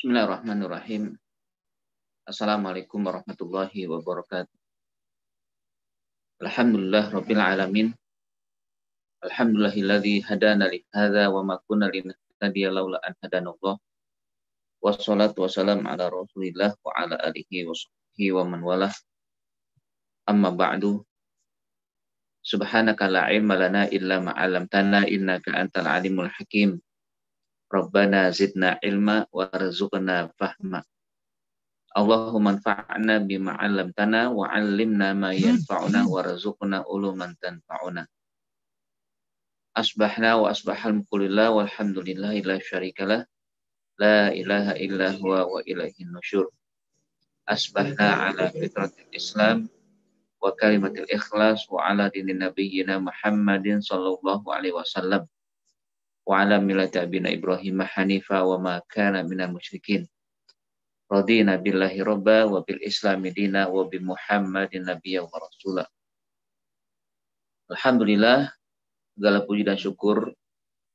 Bismillahirrahmanirrahim. Assalamualaikum warahmatullahi wabarakatuh. Alhamdulillah rabbil alamin. Alhamdulillahilladzi hadana li hadza wa ma kunna linahtadiya laula an hadanallah. Wassalatu wassalamu ala Rasulillah wa ala alihi wa sahbihi wa man walah. Amma ba'du. Subhanaka la ilma lana illa ma 'allamtana innaka antal alimul hakim. Rabbana zidna ilma warzuqna fahma. Allahumma anfa'na bima 'allamtana wa 'allimna ma yanfa'una warzuqna uluman tanfa'una. Asbahna wa asbahal mulku lillah walhamdulillahi la syarikalah la ilaha illa huwa wa ilaihin nusyur. Asbahna ala fitratil Islam wa kalimatil ikhlas wa ala dinin nabiyyina Muhammadin sallallahu alaihi wasallam wa ala millati abina Ibrahim hanifa wa ma kana minal musyrikin. Radina billahi robba wa bil islami dina wa bi Muhammadin nabiyya wa rasulah. Alhamdulillah, segala puji dan syukur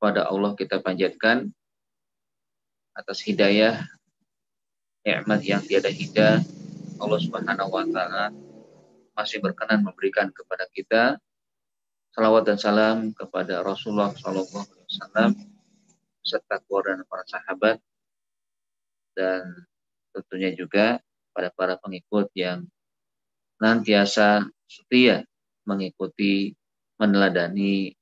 pada Allah kita panjatkan atas hidayah nikmat yang tiada hingga. Allah Subhanahu wa taala masih berkenan memberikan kepada kita salawat dan salam kepada Rasulullah sallallahu alaihi wasallam serta keluarga dan para sahabat, dan tentunya juga pada para pengikut yang nantiasa setia mengikuti, meneladani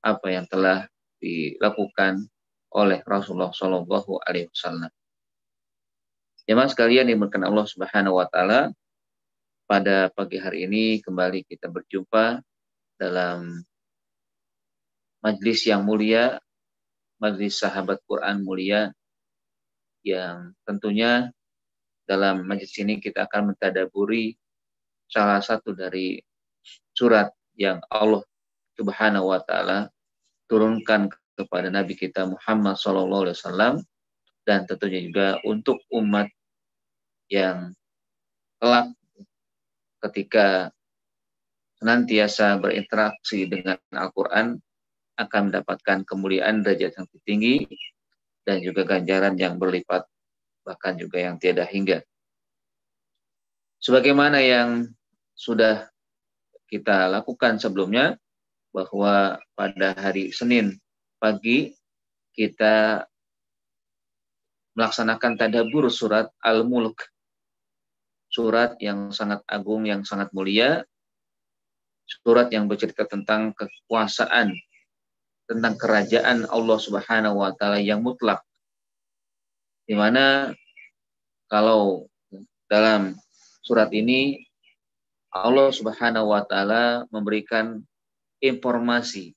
apa yang telah dilakukan oleh Rasulullah Shallallahu Alaihi Wasallam. Jemaah sekalian yang berkenan Allah Subhanahu Wa Taala, pada pagi hari ini kembali kita berjumpa dalam majlis yang mulia, majlis sahabat Quran mulia, yang tentunya dalam majlis ini kita akan mentadaburi salah satu dari surat yang Allah Subhanahu wa taala turunkan kepada Nabi kita Muhammad sallallahu alaihi wasallam, dan tentunya juga untuk umat yang kelak ketika senantiasa berinteraksi dengan Al-Qur'an akan mendapatkan kemuliaan derajat yang tinggi dan juga ganjaran yang berlipat, bahkan juga yang tiada hingga. Sebagaimana yang sudah kita lakukan sebelumnya, bahwa pada hari Senin pagi kita melaksanakan tadabbur surat Al-Mulk, surat yang sangat agung, yang sangat mulia, surat yang bercerita tentang kekuasaan, tentang kerajaan Allah Subhanahu wa taala yang mutlak, di mana kalau dalam surat ini Allah Subhanahu wa taala memberikan informasi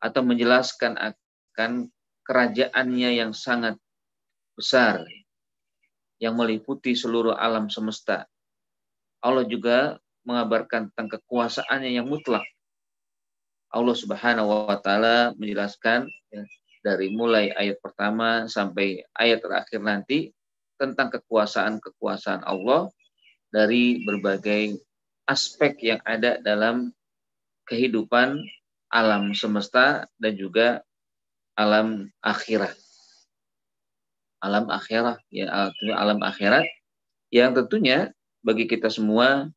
atau menjelaskan akan kerajaannya yang sangat besar, yang meliputi seluruh alam semesta. Allah juga mengabarkan tentang kekuasaannya yang mutlak. Allah Subhanahu wa taala menjelaskan dari mulai ayat pertama sampai ayat terakhir nanti tentang kekuasaan Allah dari berbagai aspek yang ada dalam kehidupan alam semesta dan juga alam akhirat. Alam akhirat, ya, alam akhirat yang tentunya bagi kita semua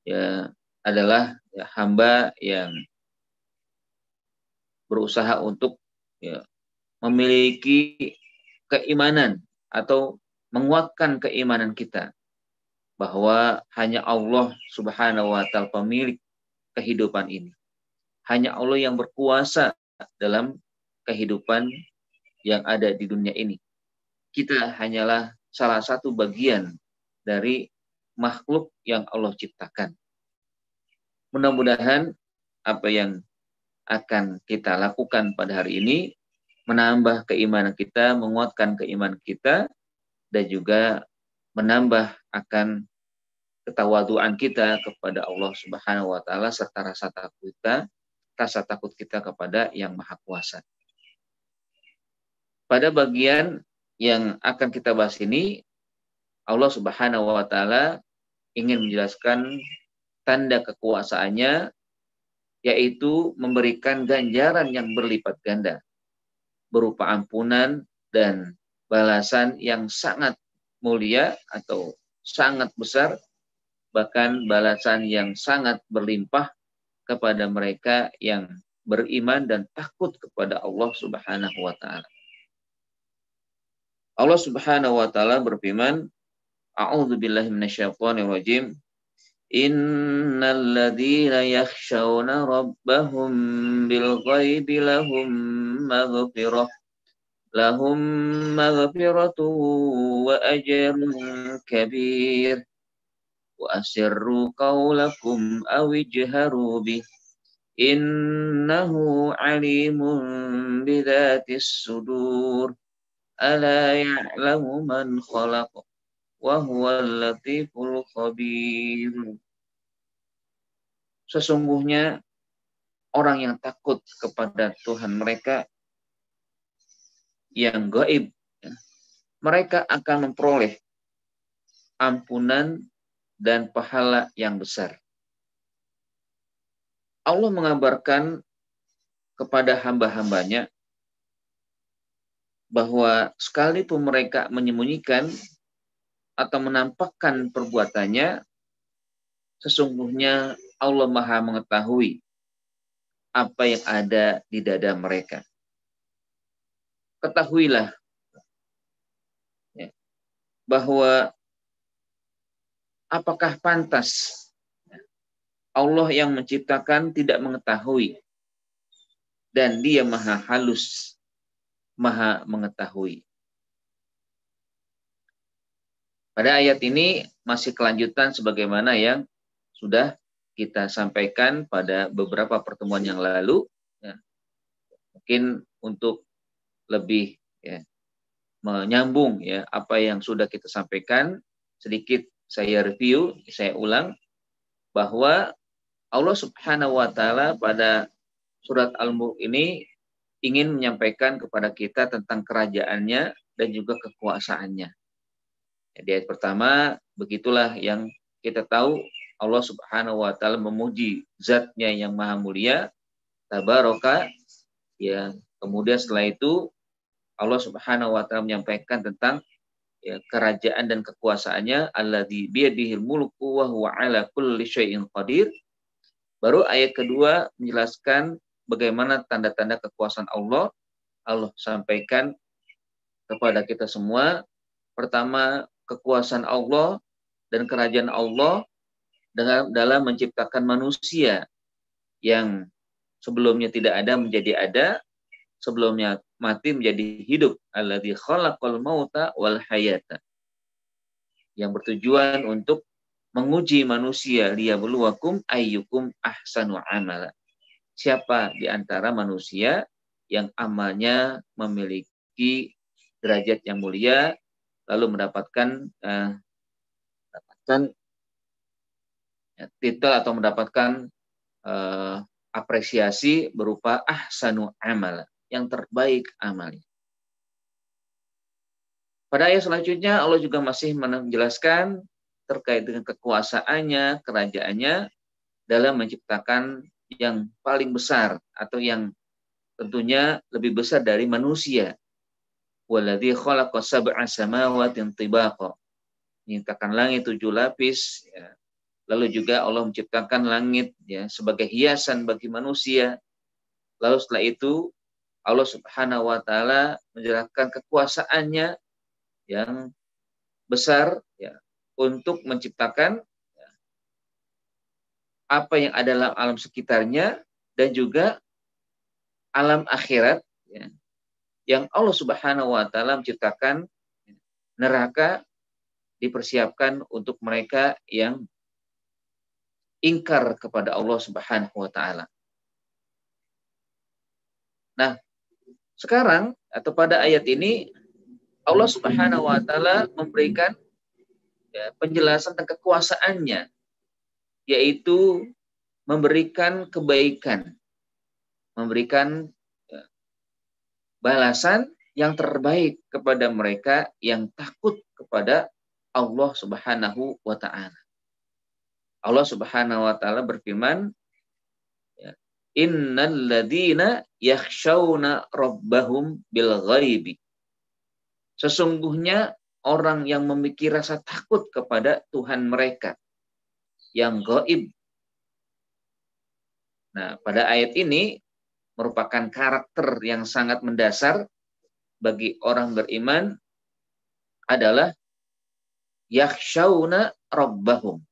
ya adalah ya, hamba yang berusaha untuk ya, memiliki keimanan atau menguatkan keimanan kita bahwa hanya Allah Subhanahu wa taala pemilik kehidupan ini. Hanya Allah yang berkuasa dalam kehidupan yang ada di dunia ini. Kita hanyalah salah satu bagian dari makhluk yang Allah ciptakan. Mudah-mudahan apa yang akan kita lakukan pada hari ini menambah keimanan kita, menguatkan keimanan kita, dan juga menambah akan ketawaduan kita kepada Allah Subhanahu wa taala serta rasa takut kita kepada Yang Maha Kuasa. Pada bagian yang akan kita bahas ini, Allah Subhanahu wa taala ingin menjelaskan tanda kekuasaannya, yaitu memberikan ganjaran yang berlipat ganda berupa ampunan dan balasan yang sangat mulia atau sangat besar, bahkan balasan yang sangat berlimpah kepada mereka yang beriman dan takut kepada Allah Subhanahu wa taala. Allah Subhanahu wa taala berfirman, A'udzu billahi minasyaitonir rajim. Innal ladzina yakhshawna rabbahum bil ghaibi lahum maghfiratu wa ajrun kabir. Wa asirru qawlakum aw ijharu bih. Innahu alimun bidzatis sudur. Ala ya'lamu man khalaq wa huwal latiful khabir. Sesungguhnya orang yang takut kepada Tuhan mereka yang gaib, mereka akan memperoleh ampunan dan pahala yang besar. Allah mengabarkan kepada hamba-hambanya bahwa sekalipun mereka menyembunyikan atau menampakkan perbuatannya, sesungguhnya Allah Maha mengetahui apa yang ada di dada mereka. Ketahuilah bahwa apakah pantas Allah yang menciptakan tidak mengetahui, dan Dia Maha halus, Maha mengetahui. Pada ayat ini masih kelanjutan sebagaimana yang sudah kita sampaikan pada beberapa pertemuan yang lalu. Ya. Mungkin untuk lebih menyambung apa yang sudah kita sampaikan, sedikit saya review, saya ulang bahwa Allah Subhanahu wa taala pada surat Al-Mulk ini ingin menyampaikan kepada kita tentang kerajaannya dan juga kekuasaannya. Di ayat pertama, begitulah yang kita tahu, Allah Subhanahu wa taala memuji zatnya yang maha mulia, tabaraka, kemudian setelah itu Allah Subhanahu wa taala menyampaikan tentang kerajaan dan kekuasaannya, alladzi biyadihil mulku wa huwa ala kulli syai'in qadir. Baru ayat kedua menjelaskan bagaimana tanda-tanda kekuasaan Allah. Allah sampaikan kepada kita semua. Pertama, kekuasaan Allah dan kerajaan Allah dalam menciptakan manusia yang sebelumnya tidak ada menjadi ada, sebelumnya mati menjadi hidup. Alladzi khalaqal mauta wal hayata. Yang bertujuan untuk menguji manusia, liyabluwakum ayyukum ahsanu amala. Siapa di antara manusia yang amalnya memiliki derajat yang mulia, lalu mendapatkan titel atau mendapatkan apresiasi berupa ahsanu amala, yang terbaik amalnya. Pada ayat selanjutnya Allah juga masih menjelaskan terkait dengan kekuasaannya, kerajaannya dalam menciptakan yang paling besar atau yang tentunya lebih besar dari manusia. Walladzi khalaqa sab'a samawatin tibaqa. Menciptakan langit 7 lapis, Lalu juga Allah menciptakan langit sebagai hiasan bagi manusia. Lalu setelah itu Allah Subhanahu wa taala menjelaskan kekuasaannya yang besar untuk menciptakan apa yang ada dalam alam sekitarnya dan juga alam akhirat yang Allah Subhanahu wa taala menciptakan neraka dipersiapkan untuk mereka yang ingkar kepada Allah Subhanahu wa taala. Nah, sekarang atau pada ayat ini Allah Subhanahu wa taala memberikan penjelasan tentang kekuasaannya, yaitu memberikan kebaikan, memberikan balasan yang terbaik kepada mereka yang takut kepada Allah Subhanahu wa taala. Allah Subhanahu wa taala berfirman, innal ladzina yakhshawna rabbahum bil ghaibi. Sesungguhnya orang yang memiliki rasa takut kepada Tuhan mereka yang gaib. Nah, pada ayat ini merupakan karakter yang sangat mendasar bagi orang beriman adalah yakhshawna rabbahum.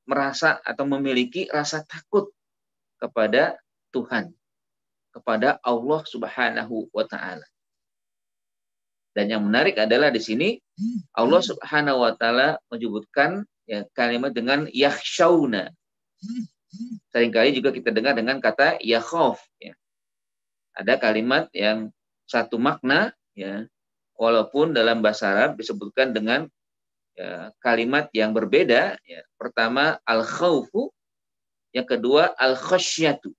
Merasa atau memiliki rasa takut kepada Tuhan, kepada Allah Subhanahu wa taala. Dan yang menarik adalah di sini Allah Subhanahu wa taala menyebutkan ya, kalimat dengan yakhshawna. Seringkali juga kita dengar dengan kata yakhaf ya. Ada kalimat yang satu makna ya, walaupun dalam bahasa Arab disebutkan dengan ya, kalimat yang berbeda ya. Pertama al-khawfu, yang kedua al-khasyatu.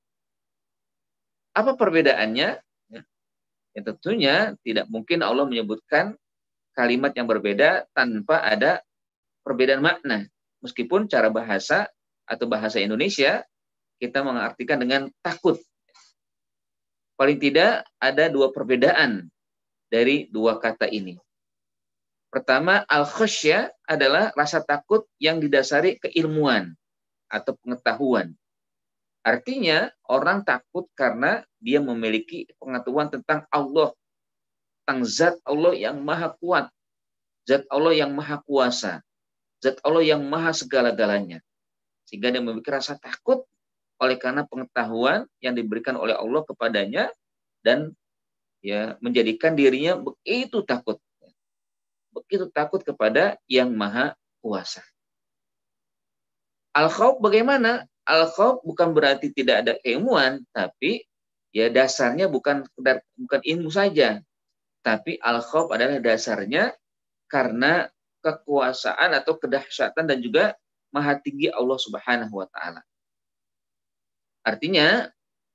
Apa perbedaannya? Ya, tentunya tidak mungkin Allah menyebutkan kalimat yang berbeda tanpa ada perbedaan makna. Meskipun cara bahasa atau bahasa Indonesia kita mengartikan dengan takut. Paling tidak ada dua perbedaan dari dua kata ini. Pertama, al-khasyah adalah rasa takut yang didasari keilmuan atau pengetahuan. Artinya orang takut karena dia memiliki pengetahuan tentang Allah, tentang zat Allah yang maha kuat, zat Allah yang maha kuasa, zat Allah yang maha segala-galanya. Sehingga dia memiliki rasa takut oleh karena pengetahuan yang diberikan oleh Allah kepadanya dan ya menjadikan dirinya begitu takut kepada yang maha kuasa. Al-khauf bagaimana? Al-khauf bukan berarti tidak ada keilmuan, tapi ya dasarnya bukan ilmu saja, tapi al-khauf adalah dasarnya karena kekuasaan atau kedahsyatan dan juga maha tinggi Allah Subhanahu wa taala. Artinya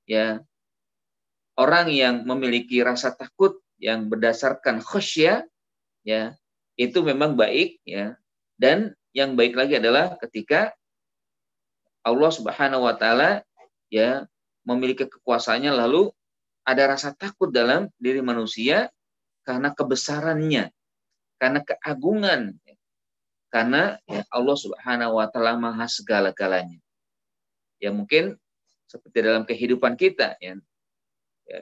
ya orang yang memiliki rasa takut yang berdasarkan khasyah ya itu memang baik ya, dan yang baik lagi adalah ketika Allah Subhanahu wa taala ya memiliki kekuasaannya lalu ada rasa takut dalam diri manusia karena kebesarannya, karena keagungan, karena ya Allah Subhanahu wa taala maha segala-galanya. Ya mungkin seperti dalam kehidupan kita ya,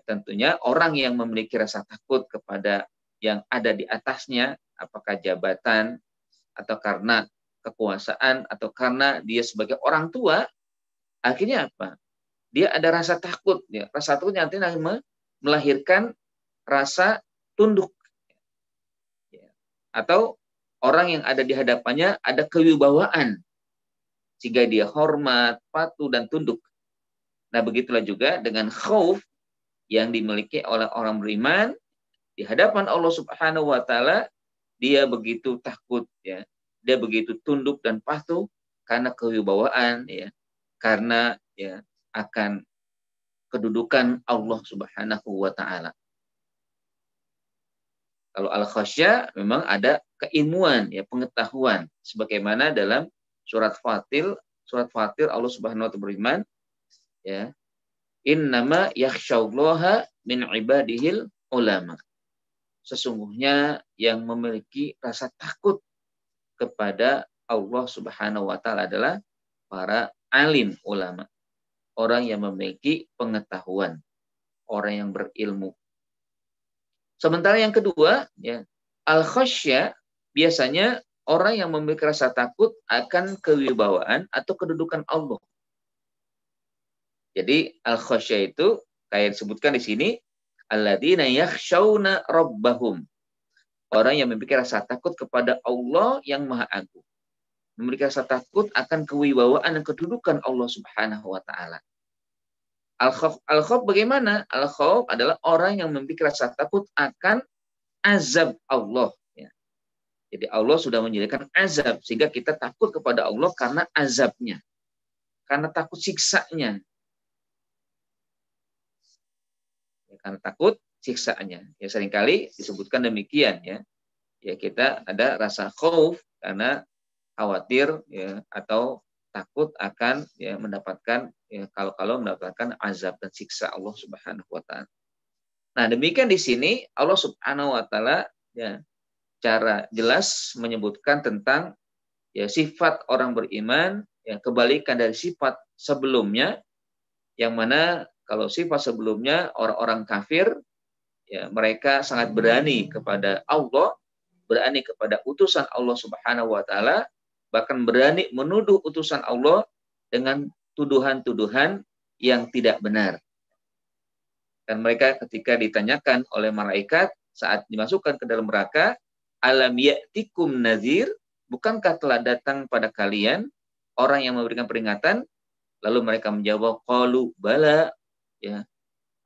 tentunya orang yang memiliki rasa takut kepada yang ada di atasnya, apakah jabatan atau karena kekuasaan atau karena dia sebagai orang tua, akhirnya apa? Dia ada rasa takut, ya. Rasa takut nantinya melahirkan rasa tunduk. Ya. Atau orang yang ada di hadapannya ada kewibawaan sehingga dia hormat, patuh dan tunduk. Nah, begitulah juga dengan khauf yang dimiliki oleh orang beriman di hadapan Allah Subhanahu wa taala, dia begitu takut ya. Dia begitu tunduk dan patuh karena kewibawaan ya, karena ya akan kedudukan Allah Subhanahu wa taala. Kalau al-khasyah memang ada keilmuan ya, pengetahuan sebagaimana dalam surat Fatir Allah Subhanahu wa taala beriman ya, innama yakhsyallaha min ibadihil ulama. Sesungguhnya yang memiliki rasa takut kepada Allah Subhanahu wa taala adalah para alim ulama, orang yang memiliki pengetahuan, orang yang berilmu. Sementara yang kedua, ya, al-khasyah biasanya orang yang memiliki rasa takut akan kewibawaan atau kedudukan Allah. Jadi al-khasyah itu kayak disebutkan di sini, alladzina yakhshawna rabbahum. Orang yang memiliki rasa takut kepada Allah yang Maha Agung. Memiliki rasa takut akan kewibawaan dan kedudukan Allah Subhanahu wa taala. Al-khauf bagaimana? Al-khauf adalah orang yang memiliki rasa takut akan azab Allah. Ya. Jadi Allah sudah menyediakan azab sehingga kita takut kepada Allah karena azabnya, karena takut siksanya. Ya, karena takut siksaannya. Ya seringkali disebutkan demikian ya. Ya kita ada rasa khauf karena khawatir ya atau takut akan ya mendapatkan ya kalau mendapatkan azab dan siksa Allah Subhanahu wa taala. Nah, demikian di sini Allah Subhanahu wa taala ya cara jelas menyebutkan tentang ya sifat orang beriman, ya kebalikan dari sifat sebelumnya, yang mana kalau sifat sebelumnya orang-orang kafir ya mereka sangat berani kepada Allah, berani kepada utusan Allah Subhanahu wa taala, bahkan berani menuduh utusan Allah dengan tuduhan-tuduhan yang tidak benar. Dan mereka ketika ditanyakan oleh malaikat saat dimasukkan ke dalam neraka, alam ya'tikum nazir, bukankah telah datang pada kalian orang yang memberikan peringatan? Lalu mereka menjawab, qalu bala, ya,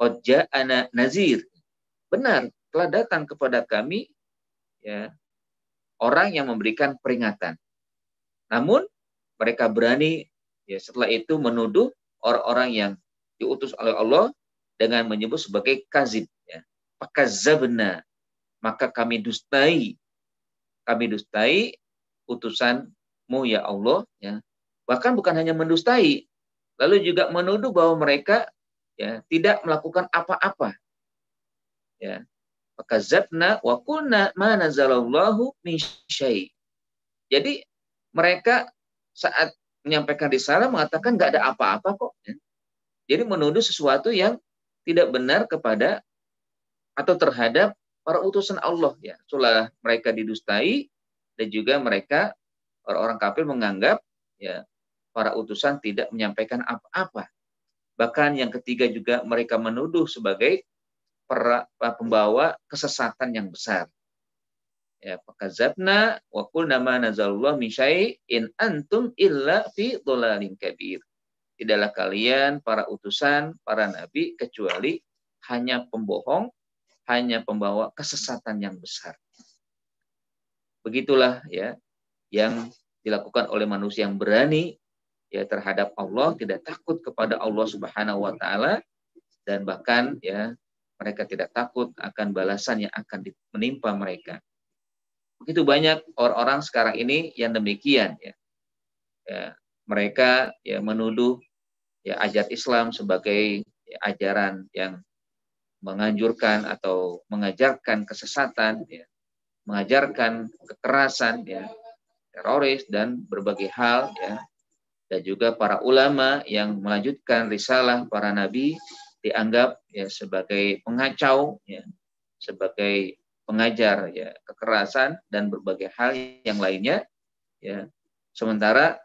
qad ja'ana nazir. Benar, telah datang kepada kami ya orang yang memberikan peringatan. Namun mereka berani ya setelah itu menuduh orang-orang yang diutus oleh Allah dengan menyebut sebagai kazib, ya. Fakazabna, maka kami dustai utusanmu ya Allah, ya. Bahkan bukan hanya mendustai, lalu juga menuduh bahwa mereka ya tidak melakukan apa-apa, ya. Fakazabna wa qulna ma nazalallahu min syai'. Jadi mereka saat menyampaikan risalah mengatakan nggak ada apa-apa kok, ya. Jadi menuduh sesuatu yang tidak benar kepada atau terhadap para utusan Allah, ya. Setelah mereka didustai dan juga mereka orang-orang kafir menganggap ya para utusan tidak menyampaikan apa-apa. Bahkan yang ketiga juga mereka menuduh sebagai para pembawa kesesatan yang besar. Ya, fakazabna wa qulna ma nazalallahu min syai'in antum illa fi dhalalin kabir. Tidaklah kalian para utusan, para nabi kecuali hanya pembohong, hanya pembawa kesesatan yang besar. Begitulah ya yang dilakukan oleh manusia yang berani ya terhadap Allah, tidak takut kepada Allah Subhanahu wa taala, dan bahkan ya mereka tidak takut akan balasan yang akan menimpa mereka. Begitu banyak orang-orang sekarang ini yang demikian ya. Ya, mereka ya menuduh ya ajaran Islam sebagai ya, ajaran yang menganjurkan atau mengajarkan kesesatan, ya, mengajarkan kekerasan, ya, teroris dan berbagai hal, ya. Dan juga para ulama yang melanjutkan risalah para nabi dianggap ya sebagai pengacau, ya, sebagai pengajar ya kekerasan dan berbagai hal yang lainnya, ya. Sementara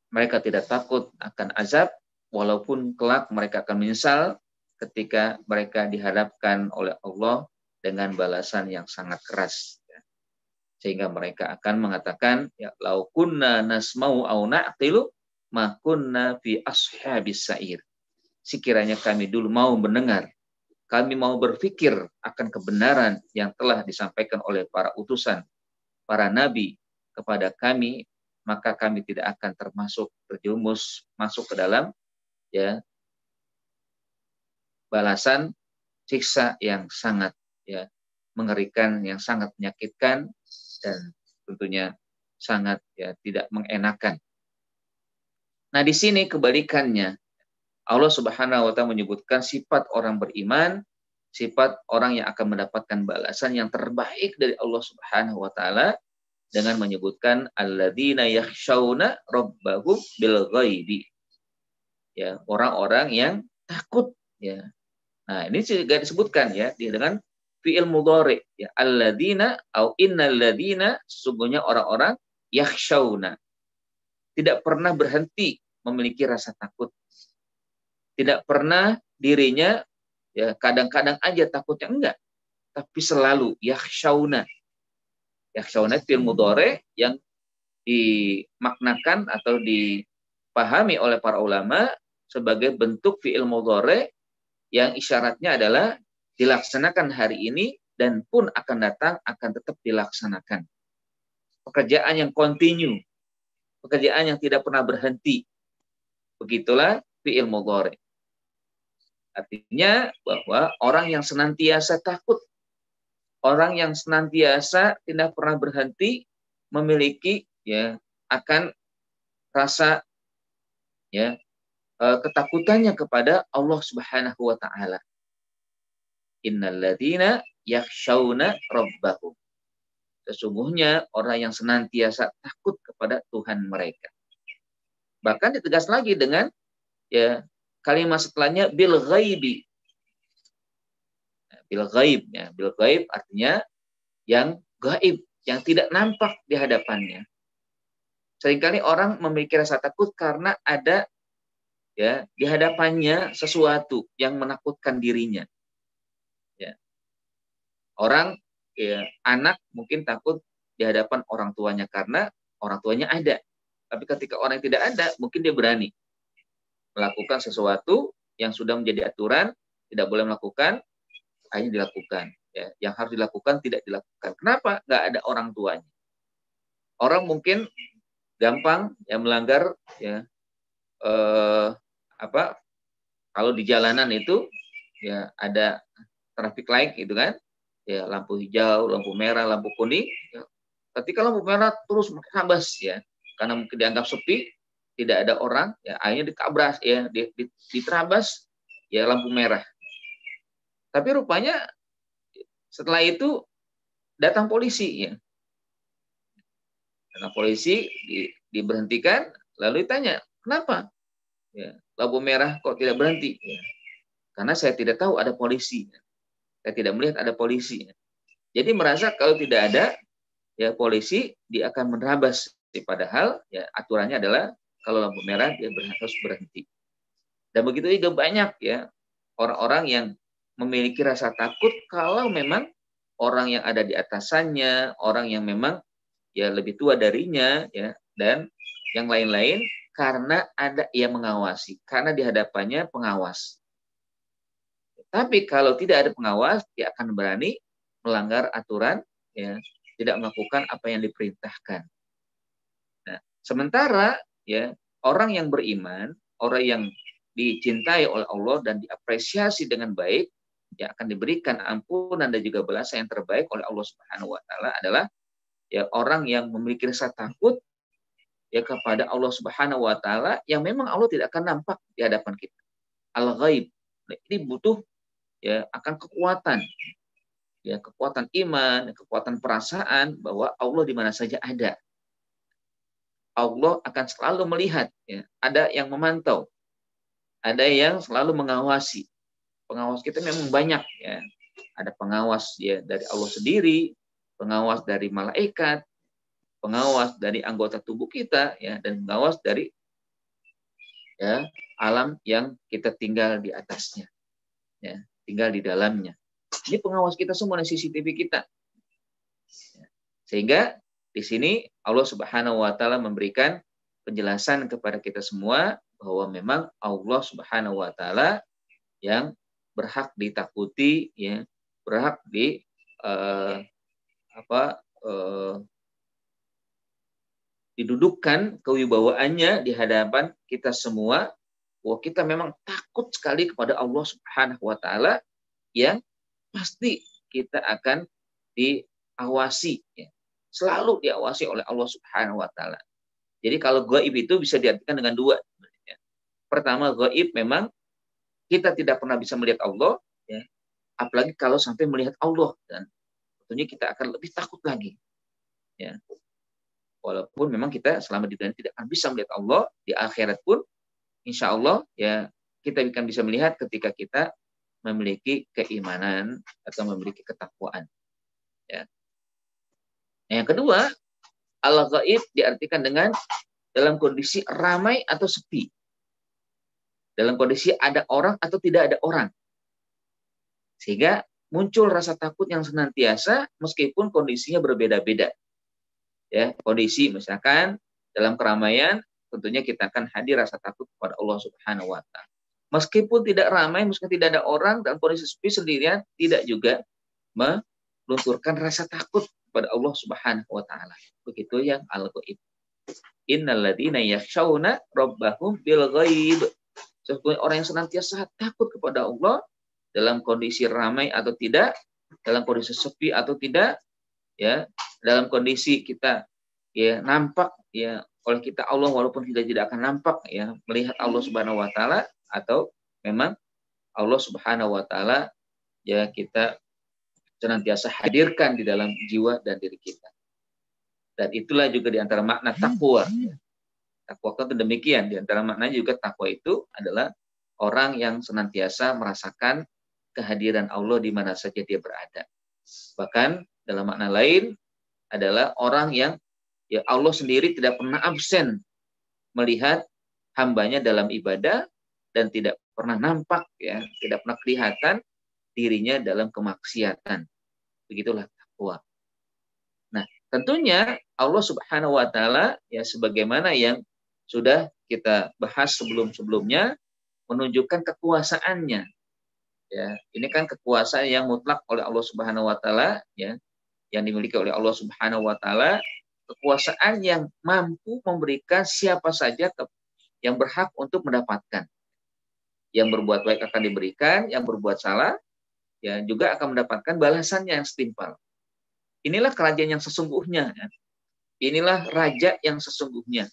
mereka tidak takut akan azab, walaupun kelak mereka akan menyesal ketika mereka dihadapkan oleh Allah dengan balasan yang sangat keras. Sehingga mereka akan mengatakan, ya lau kunna nasma'u au na'qilu ma kunna fi ashabis sa'ir. Sekiranya kami dulu mau mendengar, kami mau berpikir akan kebenaran yang telah disampaikan oleh para utusan, para nabi kepada kami, maka kami tidak akan termasuk terjerumus masuk ke dalam ya balasan siksa yang sangat ya mengerikan, yang sangat menyakitkan dan tentunya sangat ya tidak mengenakan. Nah, di sini kebalikannya. Allah Subhanahu wa taala menyebutkan sifat orang beriman, sifat orang yang akan mendapatkan balasan yang terbaik dari Allah Subhanahu wa taala dengan menyebutkan alladzina yakhshawna rabbahum bil ghaibi. Ya, orang-orang yang takut ya. Nah, ini juga disebutkan ya dengan fi'il mudhari ya alladzina au innal ladzina, sesungguhnya orang-orang yakhshawna tidak pernah berhenti memiliki rasa takut. Tidak pernah dirinya ya kadang-kadang aja takutnya, enggak, tapi selalu yakhshawna. Yakhshawna fi'il mudhari yang dimaknakan atau dipahami oleh para ulama sebagai bentuk fi'il mudhari yang isyaratnya adalah dilaksanakan hari ini dan pun akan datang akan tetap dilaksanakan. Pekerjaan yang kontinu, pekerjaan yang tidak pernah berhenti. Begitulah fi'il mudhari. Artinya bahwa orang yang senantiasa takut, orang yang senantiasa tidak pernah berhenti memiliki ya akan rasa ya ketakutannya kepada Allah Subhanahu wa taala. Innalladzina yakhshawna rabbahum. Sesungguhnya orang yang senantiasa takut kepada Tuhan mereka. Bahkan ditegas lagi dengan ya kalimat setelahnya bil ghaibi. Bil ghaib ya, bil ghaib artinya yang gaib, yang tidak nampak di hadapannya. Seringkali orang memiliki rasa takut karena ada ya di hadapannya sesuatu yang menakutkan dirinya. Ya. Orang ya, anak mungkin takut di hadapan orang tuanya karena orang tuanya ada. Tapi ketika orang yang tidak ada, mungkin dia berani melakukan sesuatu yang sudah menjadi aturan, tidak boleh melakukan, akhirnya dilakukan. Ya, yang harus dilakukan tidak dilakukan. Kenapa? Nggak ada orang tuanya. Orang mungkin gampang ya melanggar ya kalau di jalanan itu ya ada traffic light gitu kan, ya lampu hijau, lampu merah, lampu kuning. Ya. Ketika lampu merah terus terabas ya, karena mungkin dianggap sepi, tidak ada orang, ya akhirnya dikabras ya, diterabas ya lampu merah. Tapi rupanya setelah itu datang polisi ya. Karena polisi diberhentikan, lalu ditanya, kenapa? Ya, lampu merah kok tidak berhenti? Ya. Karena saya tidak tahu ada polisi. Saya tidak melihat ada polisi. Jadi merasa kalau tidak ada ya polisi, dia akan menerabas. Padahal ya aturannya adalah kalau lampu merah dia harus berhenti. Dan begitu juga banyak ya orang-orang yang memiliki rasa takut kalau memang orang yang ada di atasannya, orang yang memang ya lebih tua darinya ya dan yang lain-lain karena ada yang mengawasi, karena di hadapannya pengawas. Tapi kalau tidak ada pengawas, dia akan berani melanggar aturan, ya, tidak melakukan apa yang diperintahkan. Nah, sementara ya orang yang beriman, orang yang dicintai oleh Allah dan diapresiasi dengan baik, yang akan diberikan ampunan dan juga balasan yang terbaik oleh Allah Subhanahu wa taala adalah ya orang yang memiliki rasa takut ya kepada Allah Subhanahu wa taala yang memang Allah tidak akan nampak di hadapan kita. Al-ghaib. Nah, ini butuh ya akan kekuatan. Ya, kekuatan iman, kekuatan perasaan bahwa Allah di mana saja ada. Allah akan selalu melihat, ya. Ada yang memantau. Ada yang selalu mengawasi. Pengawas kita memang banyak ya. Ada pengawas ya dari Allah sendiri, pengawas dari malaikat, pengawas dari anggota tubuh kita ya dan pengawas dari ya alam yang kita tinggal di atasnya. Ya, tinggal di dalamnya. Ini pengawas kita semua di CCTV kita. Sehingga di sini Allah Subhanahu wa taala memberikan penjelasan kepada kita semua bahwa memang Allah Subhanahu wa taala yang berhak ditakuti ya, berhak didudukkan kewibawaannya di hadapan kita semua, bahwa kita memang takut sekali kepada Allah Subhanahu wa taala yang pasti kita akan diawasi ya. Selalu diawasi oleh Allah Subhanahu wa taala. Jadi kalau gaib itu bisa diartikan dengan dua. Pertama, gaib memang kita tidak pernah bisa melihat Allah ya. Apalagi kalau sampai melihat Allah, dan tentunya kita akan lebih takut lagi. Ya. Walaupun memang kita selama di dunia tidak akan bisa melihat Allah, di akhirat pun insya Allah ya kita akan bisa melihat ketika kita memiliki keimanan atau memiliki ketakwaan. Ya. Yang kedua, al-ghaib diartikan dengan dalam kondisi ramai atau sepi. Dalam kondisi ada orang atau tidak ada orang. Sehingga muncul rasa takut yang senantiasa meskipun kondisinya berbeda-beda. Ya, kondisi misalkan dalam keramaian tentunya kita akan hadir rasa takut kepada Allah Subhanahu wa taala. Meskipun tidak ramai, meskipun tidak ada orang dalam kondisi sepi sendirian, tidak juga melunturkan rasa takut kepada Allah Subhanahu wa taala. Begitu yang al-ghaib. Innalladzina yakhshawna rabbahum bil ghaib. Sesungguhnya orang yang senantiasa takut kepada Allah dalam kondisi ramai atau tidak, dalam kondisi sepi atau tidak, ya, dalam kondisi kita ya nampak ya oleh kita Allah walaupun kita tidak akan nampak ya melihat Allah Subhanahu wa taala, atau memang Allah Subhanahu wa taala ya kita senantiasa hadirkan di dalam jiwa dan diri kita. Dan itulah juga di antara makna takwa. Takwa itu demikian, di antara maknanya juga takwa itu adalah orang yang senantiasa merasakan kehadiran Allah di mana saja dia berada. Bahkan dalam makna lain adalah orang yang ya Allah sendiri tidak pernah absen melihat hambanya dalam ibadah dan tidak pernah nampak, ya, tidak pernah kelihatan dirinya dalam kemaksiatan. Begitulah takwa. Nah, tentunya Allah Subhanahu wa taala ya sebagaimana yang sudah kita bahas sebelum-sebelumnya menunjukkan kekuasaannya. Ya, ini kan kekuasaan yang mutlak oleh Allah Subhanahu wa taala, ya, yang dimiliki oleh Allah Subhanahu wa taala, kekuasaan yang mampu memberikan siapa saja yang berhak untuk mendapatkan. Yang berbuat baik akan diberikan, yang berbuat salah ya juga akan mendapatkan balasannya yang setimpal. Inilah kerajaan yang sesungguhnya, ya. Inilah raja yang sesungguhnya.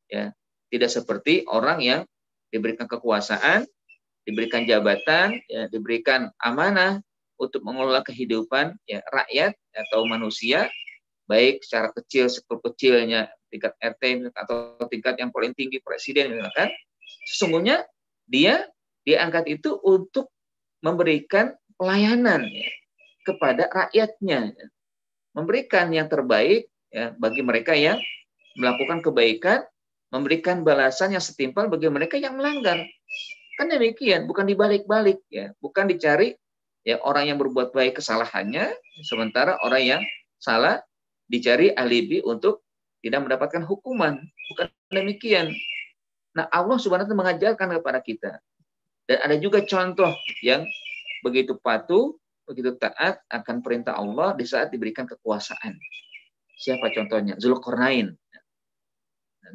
Ya, tidak seperti orang yang diberikan kekuasaan, diberikan jabatan, ya, diberikan amanah untuk mengelola kehidupan ya rakyat atau manusia, baik secara kecil sekecil-kecilnya tingkat RT atau tingkat yang paling tinggi presiden, misalkan. Sesungguhnya dia diangkat itu untuk memberikan pelayanan ya, kepada rakyatnya, ya. Memberikan yang terbaik ya, bagi mereka yang melakukan kebaikan, memberikan balasan yang setimpal bagi mereka yang melanggar. Kan demikian, bukan dibalik-balik ya, bukan dicari ya orang yang berbuat baik kesalahannya, sementara orang yang salah dicari alibi untuk tidak mendapatkan hukuman. Bukan demikian. Nah, Allah Subhanahu wa taala mengajarkan kepada kita. Dan ada juga contoh yang begitu patuh, begitu taat akan perintah Allah di saat diberikan kekuasaan. Siapa contohnya? Zulkarnain.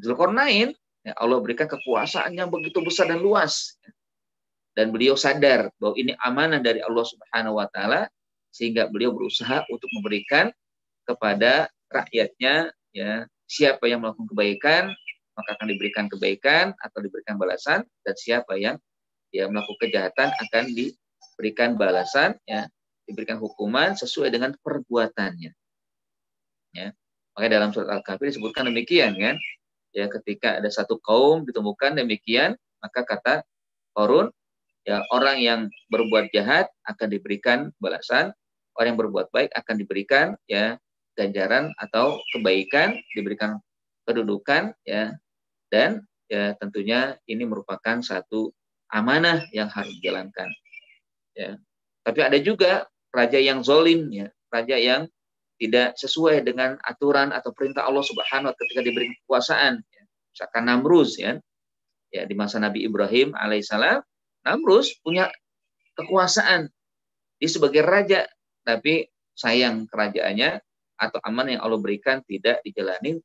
Zulkarnain, ya Allah berikan kekuasaan yang begitu besar dan luas. Dan beliau sadar bahwa ini amanah dari Allah Subhanahu wa taala, sehingga beliau berusaha untuk memberikan kepada rakyatnya ya, siapa yang melakukan kebaikan maka akan diberikan kebaikan atau diberikan balasan, dan siapa yang ya melakukan kejahatan akan diberikan balasan ya, diberikan hukuman sesuai dengan perbuatannya. Ya. Makanya dalam surat Al-Kahfi disebutkan demikian kan. Ya, ketika ada satu kaum ditemukan demikian, maka kata Qarun, ya orang yang berbuat jahat akan diberikan balasan, orang yang berbuat baik akan diberikan ya ganjaran atau kebaikan, diberikan kedudukan ya, dan ya tentunya ini merupakan satu amanah yang harus dijalankan. Ya. Tapi ada juga raja yang zalim ya, raja yang tidak sesuai dengan aturan atau perintah Allah Subhanahu wa taala ketika diberi kekuasaan. Ya. Misalkan Namrus ya. Ya, di masa Nabi Ibrahim alaihissalam, Namrus punya kekuasaan. Dia sebagai raja, tapi sayang kerajaannya atau amanah yang Allah berikan tidak dijalani,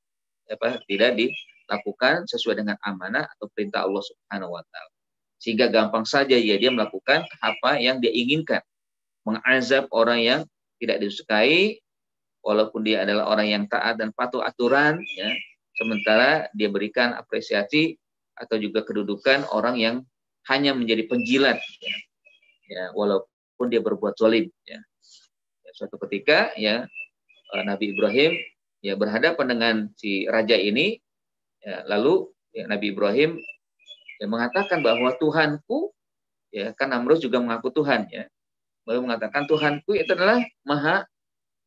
tidak dilakukan sesuai dengan amanah atau perintah Allah Subhanahu wa taala. Sehingga gampang saja ya dia melakukan apa yang dia inginkan. Mengazab orang yang tidak disukai, walaupun dia adalah orang yang taat dan patuh aturan, ya, sementara dia berikan apresiasi atau juga kedudukan orang yang hanya menjadi penjilat, ya, ya walaupun dia berbuat zalim. Ya. Ya, suatu ketika, ya Nabi Ibrahim ya berhadapan dengan si raja ini, ya, lalu ya, Nabi Ibrahim ya mengatakan bahwa Tuhanku, ya kan Namrus juga mengaku Tuhan, ya, lalu mengatakan Tuhanku itu adalah maha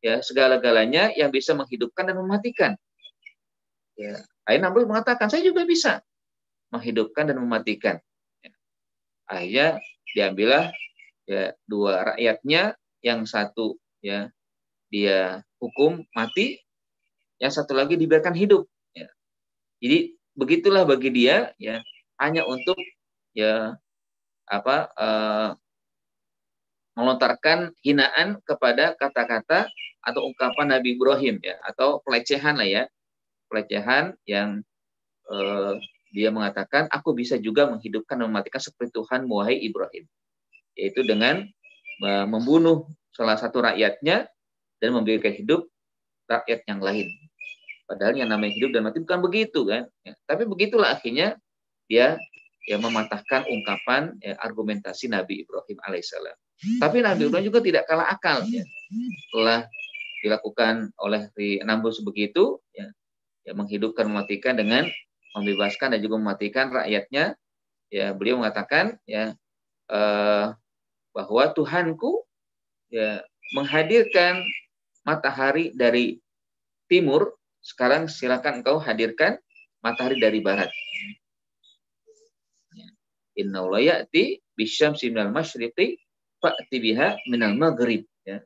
ya segala-galanya yang bisa menghidupkan dan mematikan. Ya, akhirnya Namrud mengatakan saya juga bisa menghidupkan dan mematikan. Ya. Akhirnya diambillah ya dua rakyatnya, yang satu ya dia hukum mati, yang satu lagi dibiarkan hidup. Ya. Jadi begitulah bagi dia ya, hanya untuk ya melontarkan hinaan kepada kata-kata atau ungkapan Nabi Ibrahim ya, atau pelecehan lah ya, pelecehan yang dia mengatakan aku bisa juga menghidupkan dan mematikan seperti Tuhan wahai Ibrahim, yaitu dengan membunuh salah satu rakyatnya dan memberikan hidup rakyat yang lain. Padahal yang namanya hidup dan mati bukan begitu kan. Ya, tapi begitulah akhirnya dia ya mematahkan ungkapan ya, argumentasi Nabi Ibrahim alaihissalam. Tapi Nabi Ibrahim juga tidak kalah akal ya. Setelah dilakukan oleh Namrud begitu ya, ya menghidupkan mematikan dengan membebaskan dan juga mematikan rakyatnya, ya beliau mengatakan ya bahwa Tuhanku ya menghadirkan matahari dari timur, sekarang silakan engkau hadirkan matahari dari barat. Inna la ya'ti bisyamsi minal masyriqi fa'ti biha minal maghrib. Ya.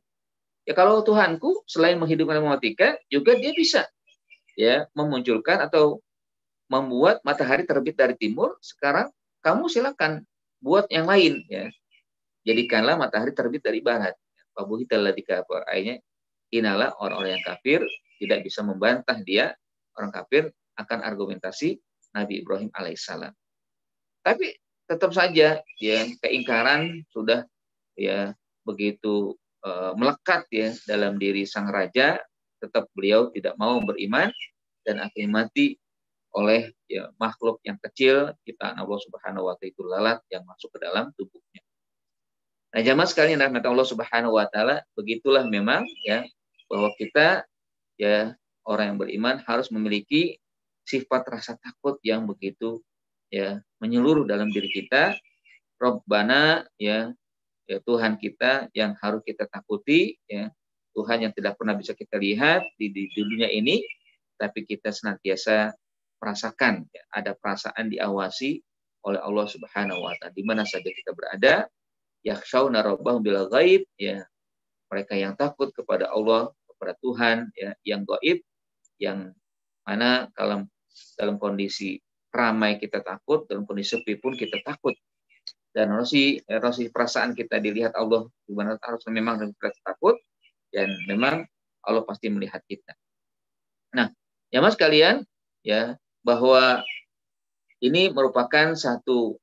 Ya kalau Tuhanku selain menghidupkan dan mematikan, juga dia bisa ya memunculkan atau membuat matahari terbit dari timur. Sekarang kamu silakan buat yang lain ya. Jadikanlah matahari terbit dari barat. Fabuhitalladzi kafar. Akhirnya inalah orang-orang yang kafir tidak bisa membantah dia, orang kafir, akan argumentasi Nabi Ibrahim alaihissalam. Tapi tetap saja ya keingkaran sudah ya begitu melekat ya dalam diri sang raja, tetap beliau tidak mau beriman dan akhirnya mati oleh ya makhluk yang kecil ciptaan Allah Subhanahu wa taala itu lalat yang masuk ke dalam tubuhnya. Nah, jamaah sekalian rahmat Allah Subhanahu wa taala, begitulah memang ya bahwa kita ya orang yang beriman harus memiliki sifat rasa takut yang begitu ya menyeluruh dalam diri kita. Rabbana ya, ya Tuhan kita yang harus kita takuti ya, Tuhan yang tidak pernah bisa kita lihat di dunia ini, tapi kita senantiasa merasakan ya, ada perasaan diawasi oleh Allah Subhanahu wa taala di mana saja kita berada. Yakhshawna rabbahum bil ghaib ya, mereka yang takut kepada Allah, kepada Tuhan ya yang gaib, yang mana dalam kondisi ramai kita takut, dalam kondisi sepi pun kita takut. Dan rosi perasaan kita dilihat Allah di mana harus memang kita takut, dan memang Allah pasti melihat kita. Nah, jamaah sekalian ya, bahwa ini merupakan satu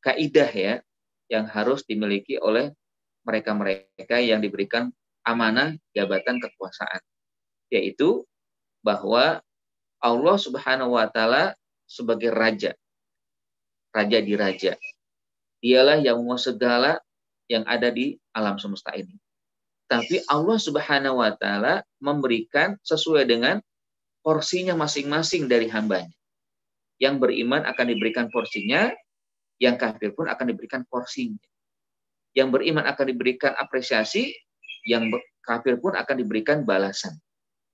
kaidah ya yang harus dimiliki oleh mereka-mereka yang diberikan amanah jabatan kekuasaan, yaitu bahwa Allah Subhanahu wa taala sebagai raja di raja, dialah yang menguasai segala yang ada di alam semesta ini. Tapi Allah Subhanahu wa taala memberikan sesuai dengan porsinya masing-masing dari hambanya. Yang beriman akan diberikan porsinya, yang kafir pun akan diberikan porsinya. Yang beriman akan diberikan apresiasi, yang kafir pun akan diberikan balasan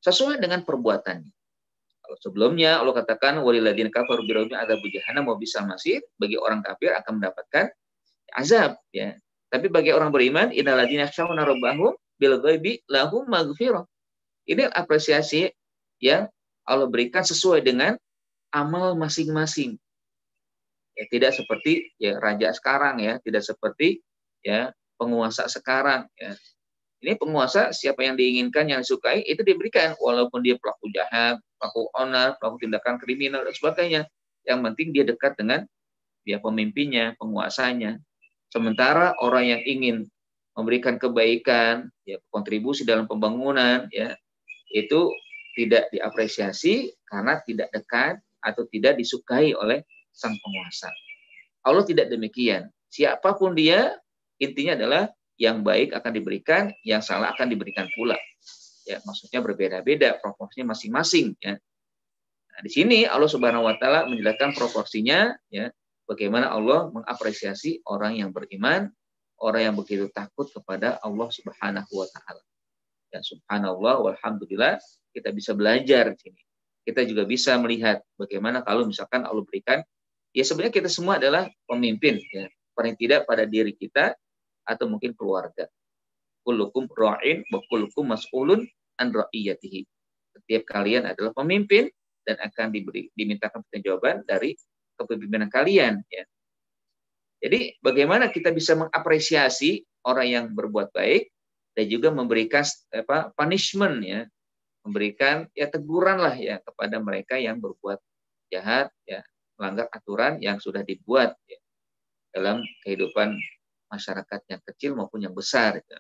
sesuai dengan perbuatannya. Kalau sebelumnya Allah katakan walilladzina kafaru birabbil adzab jahannam wa bisal masir, bagi orang kafir akan mendapatkan azab ya. Tapi bagi orang beriman innal ladzina yakhshawna rabbahum bil ghaibi lahum maghfirah. Ini apresiasi yang Allah berikan sesuai dengan amal masing-masing. Ya, tidak seperti ya raja sekarang ya, tidak seperti ya penguasa sekarang ya. Ini penguasa siapa yang diinginkan, yang disukai itu diberikan walaupun dia pelaku jahat, pelaku onar, pelaku tindakan kriminal dan sebagainya. Yang penting dia dekat dengan dia pemimpinnya, penguasanya. Sementara orang yang ingin memberikan kebaikan, ya kontribusi dalam pembangunan ya, itu tidak diapresiasi karena tidak dekat atau tidak disukai oleh sang penguasa. Allah tidak demikian. Siapapun dia, intinya adalah yang baik akan diberikan, yang salah akan diberikan pula. Ya, maksudnya berbeda-beda proporsinya masing-masing ya. Nah, di sini Allah Subhanahu wa taala menjelaskan proporsinya ya, bagaimana Allah mengapresiasi orang yang beriman, orang yang begitu takut kepada Allah Subhanahu wa taala. Ya, subhanallah walhamdulillah, kita bisa belajar di sini. Kita juga bisa melihat bagaimana kalau misalkan Allah berikan, ya sebenarnya kita semua adalah pemimpin ya, paling tidak pada diri kita atau mungkin keluarga. Kullukum ra'in wa kullukum mas'ulun an ra'iyatihi. Setiap kalian adalah pemimpin dan akan dimintakan pertanggungjawaban dari kepemimpinan kalian ya. Jadi bagaimana kita bisa mengapresiasi orang yang berbuat baik dan juga memberikan punishment ya, memberikan ya teguran lah ya kepada mereka yang berbuat jahat ya, melanggar aturan yang sudah dibuat ya, dalam kehidupan masyarakat yang kecil maupun yang besar. Ya.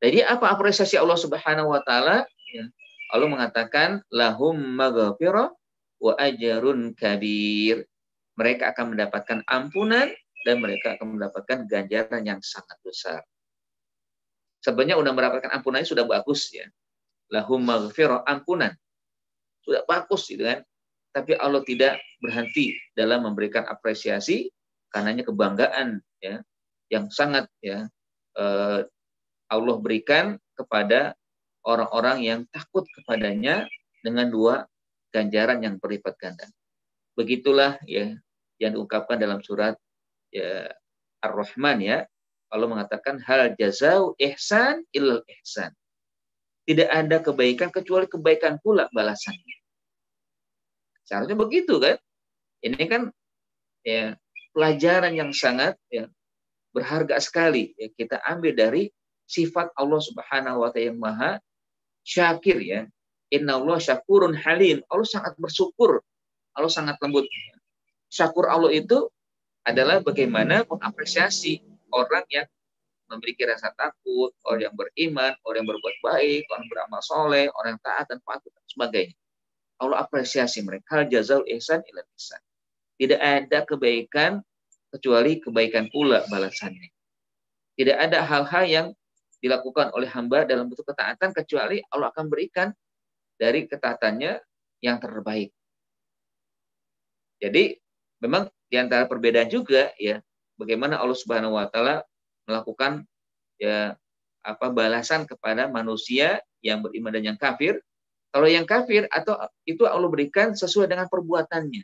Jadi apa apresiasi Allah Subhanahu wa taala? Ya. Allah mengatakan lahum maghfirah wa ajrun kabir. Mereka akan mendapatkan ampunan dan mereka akan mendapatkan ganjaran yang sangat besar. Sebenarnya udah mendapatkan ampunannya sudah bagus ya. Lahum maghfirah, ampunan. Sudah bagus gitu kan. Tapi Allah tidak berhenti dalam memberikan apresiasi karenanya kebanggaan ya yang sangat ya Allah berikan kepada orang-orang yang takut kepadanya dengan dua ganjaran yang berlipat ganda. Begitulah ya yang diungkapkan dalam surat ya, Ar-Rahman ya. Allah mengatakan hal jazau ihsan illal ihsan. Tidak ada kebaikan kecuali kebaikan pula balasannya. Seharusnya begitu kan? Ini kan ya pelajaran yang sangat ya berharga sekali ya kita ambil dari sifat Allah Subhanahu wa taala yang maha syakir ya. Innallaha syakurun halim. Allah sangat bersyukur. Allah sangat lembut. Syakur Allah itu adalah bagaimana mengapresiasi orang yang memiliki rasa takut, orang yang beriman, orang yang berbuat baik, orang beramal soleh, orang yang taat dan patuh dan sebagainya. Allah apresiasi mereka. Hal jazal ihsan ila ihsan. Tidak ada kebaikan kecuali kebaikan pula balasannya. Tidak ada hal-hal yang dilakukan oleh hamba dalam bentuk ketaatan kecuali Allah akan berikan dari ketaatannya yang terbaik. Jadi memang di antara perbedaan juga ya bagaimana Allah Subhanahu wa taala melakukan ya balasan kepada manusia yang beriman dan yang kafir. Kalau yang kafir atau itu Allah berikan sesuai dengan perbuatannya.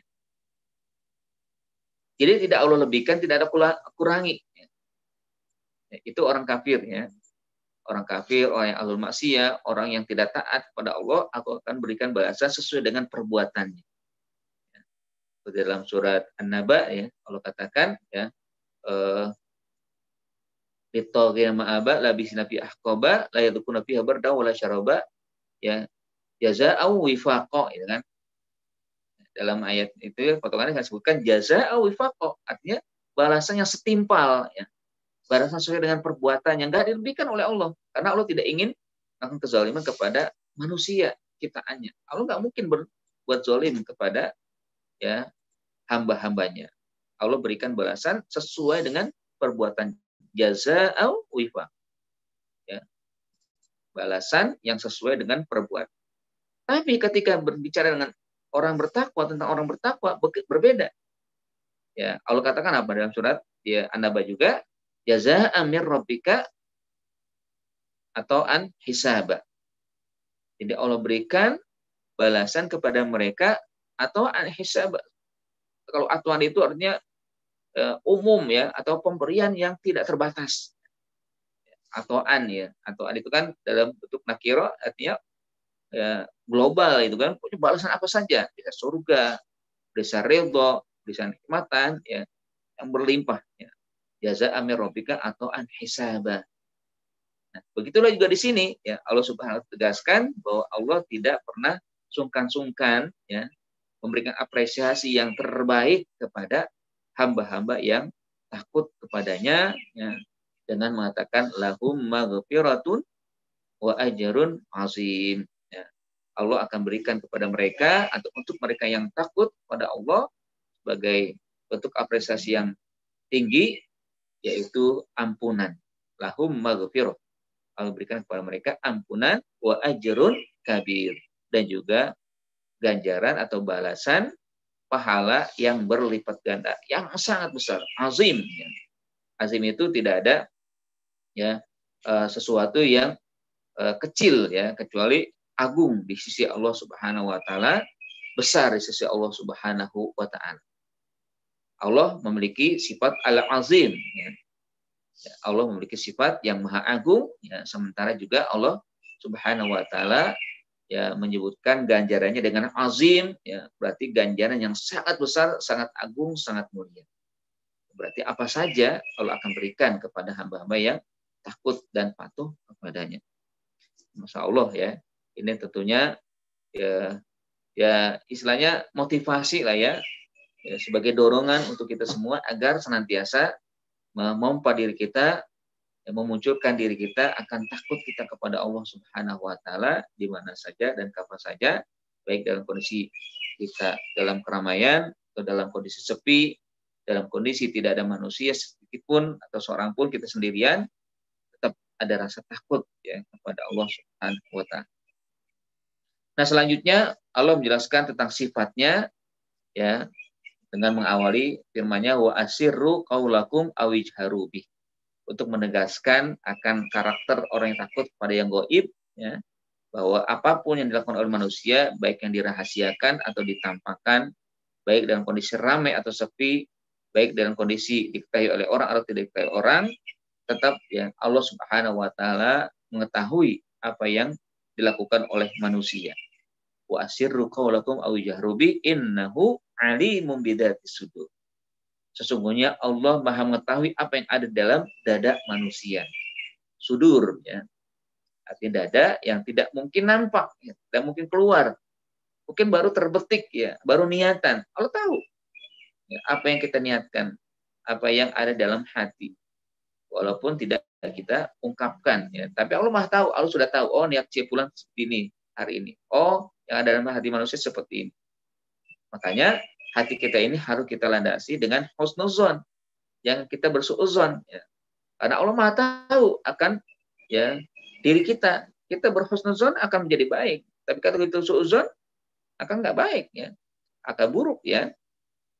Jadi tidak Allah lebihkan, tidak ada kurangi. Ya, itu orang kafir ya. Orang kafir, orang yang ahlul maksiyah, orang yang tidak taat kepada Allah, aku akan berikan balasan sesuai dengan perbuatannya. Ya. Dalam surat An-Naba ya, Allah katakan ya, litagina ma'aba labisina fi ahqaba la yadkhuna fiha barda wala syaraba ya jazaa'u wifaqa gitu kan. Dalam ayat itu potongannya disebutkan jazaa'u wifaqa, artinya balasan yang setimpal ya. Balasan sesuai dengan perbuatan yang enggak diberikan oleh Allah karena Allah tidak ingin melakukan kezaliman kepada manusia ciptaannya. Allah enggak mungkin berbuat zalim kepada ya hamba-hambanya. Allah berikan balasan sesuai dengan perbuatan jazaa'u wifaqa. Ya. Balasan yang sesuai dengan perbuatan. Tapi ketika berbicara dengan orang bertakwa, tentang orang bertakwa berbeda. Ya, Allah katakan apa dalam surat ya An-Naba juga, jazaa'an mir rabbika atau an hisaba. Jadi Allah berikan balasan kepada mereka atau an hisaba. Kalau atuan itu artinya umum ya atau pemberian yang tidak terbatas. Atau an ya, atau an itu kan dalam bentuk nakiro artinya ya, global itu kan punya balasan apa saja, bisa surga, bisa ridho, bisa nikmatan ya yang berlimpah ya. Jazaa'an mir rabbika atau an hisaba. Nah, begitulah juga di sini ya Allah Subhanahu wa taala tegaskan bahwa Allah tidak pernah sungkan-sungkan ya memberikan apresiasi yang terbaik kepada hamba-hamba yang takut kepadanya ya dengan mengatakan lahum maghfiratun wa ajrun azim. Ya. Allah akan berikan kepada mereka atau untuk mereka yang takut pada Allah sebagai bentuk apresiasi yang tinggi yaitu ampunan. Lahum maghfirah. Allah berikan kepada mereka ampunan wa ajrun kabir dan juga ganjaran atau balasan pahala yang berlipat ganda yang sangat besar, azim. Ya. Azim itu tidak ada ya sesuatu yang kecil ya kecuali agung di sisi Allah Subhanahu wa taala, besar di sisi Allah Subhanahu wa taala. Allah memiliki sifat al-azim ya. Allah memiliki sifat yang maha agung ya, sementara juga Allah Subhanahu wa taala ya menyebutkan ganjarannya dengan azim ya, berarti ganjaran yang sangat besar, sangat agung, sangat mulia. Berarti apa saja Allah akan berikan kepada hamba-hamba yang takut dan patuh kepadanya. Masya Allah ya, ini tentunya ya istilahnya motivasi lah ya sebagai dorongan untuk kita semua agar senantiasa memompa diri kita, memunculkan diri kita akan takut kita kepada Allah Subhanahu wa taala di mana saja dan kapan saja, baik dalam kondisi kita dalam keramaian atau dalam kondisi sepi, dalam kondisi tidak ada manusia sedikit pun atau seorang pun, kita sendirian, tetap ada rasa takut ya kepada Allah Subhanahu wa taala. Nah, selanjutnya Allah menjelaskan tentang sifatnya ya dengan mengawali firman-Nya wa asirru qaulakum awijharu bih, untuk menegaskan akan karakter orang yang takut pada yang gaib ya, bahwa apapun yang dilakukan oleh manusia, baik yang dirahasiakan atau ditampakkan, baik dalam kondisi ramai atau sepi, baik dalam kondisi diketahui oleh orang atau tidak diketahui orang, tetap ya Allah Subhanahu wa taala mengetahui apa yang dilakukan oleh manusia. Wa asirru qaulakum aw jahru bi innahu alimun bidatis sudur. Sesungguhnya Allah Maha mengetahui apa yang ada dalam dada manusia. Sudur ya. Artinya dada yang tidak mungkin nampak, ya, tidak mungkin keluar. Mungkin baru terbetik ya, baru niatan. Allah tahu ya, apa yang kita niatkan, apa yang ada dalam hati. Walaupun tidak kita ungkapkan ya, tapi Allah Maha tahu, Allah sudah tahu, oh niat si fulan seperti ini hari ini. Oh, yang ada dalam hati manusia seperti ini. Makanya hati kita ini harus kita landasi dengan husnuzon, yang kita bersuudzon ya. Karena Allah Maha tahu akan ya diri kita. Kita berhusnuzon akan menjadi baik. Tapi kalau kita suudzon akan nggak baik ya, akan buruk ya.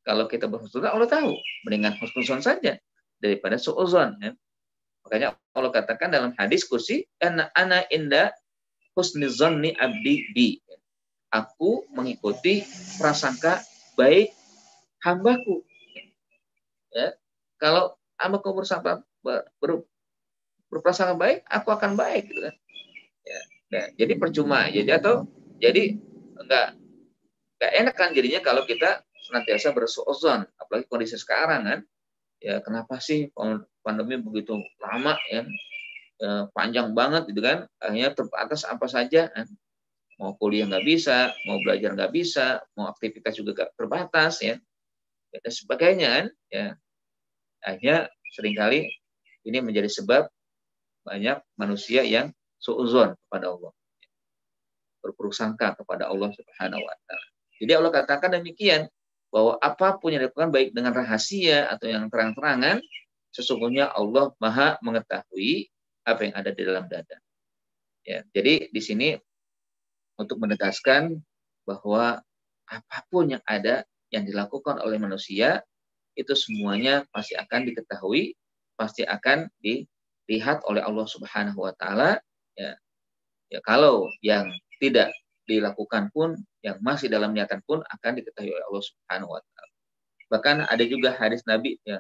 Kalau kita berhusnuzon, Allah tahu, mendingan husnuzon saja daripada suudzon ya. Makanya Allah katakan dalam hadis kursi, ana inda husnuzonni abdi bi. Aku mengikuti prasangka baik hambaku. Ya. Kalau hambaku berprasangka baik, aku akan baik gitu kan. Ya. Nah, jadi percuma jadi enggak enak kan jadinya kalau kita senantiasa bersuudzon, apalagi kondisi sekarang kan. Ya kenapa sih pandemi begitu lama ya, panjang banget gitu kan, akhirnya terbatas apa saja kan. Mau kuliah nggak bisa, mau belajar nggak bisa, mau aktivitas juga nggak terbatas ya, dan sebagainya kan ya. Akhirnya seringkali ini menjadi sebab banyak manusia yang suudzon kepada Allah, berburuk sangka kepada Allah Subhanahu wa taala. Jadi Allah katakan demikian, bahwa apapun yang dilakukan baik dengan rahasia atau yang terang-terangan, sesungguhnya Allah Maha mengetahui apa yang ada di dalam dada. Ya, jadi di sini untuk menegaskan bahwa apapun yang ada yang dilakukan oleh manusia itu semuanya pasti akan diketahui, pasti akan dilihat oleh Allah Subhanahu wa taala ya. Ya kalau yang tidak dilakukan pun, yang masih dalam niatan pun akan diketahui oleh Allah Subhanahu wa taala. Bahkan ada juga hadis Nabi ya,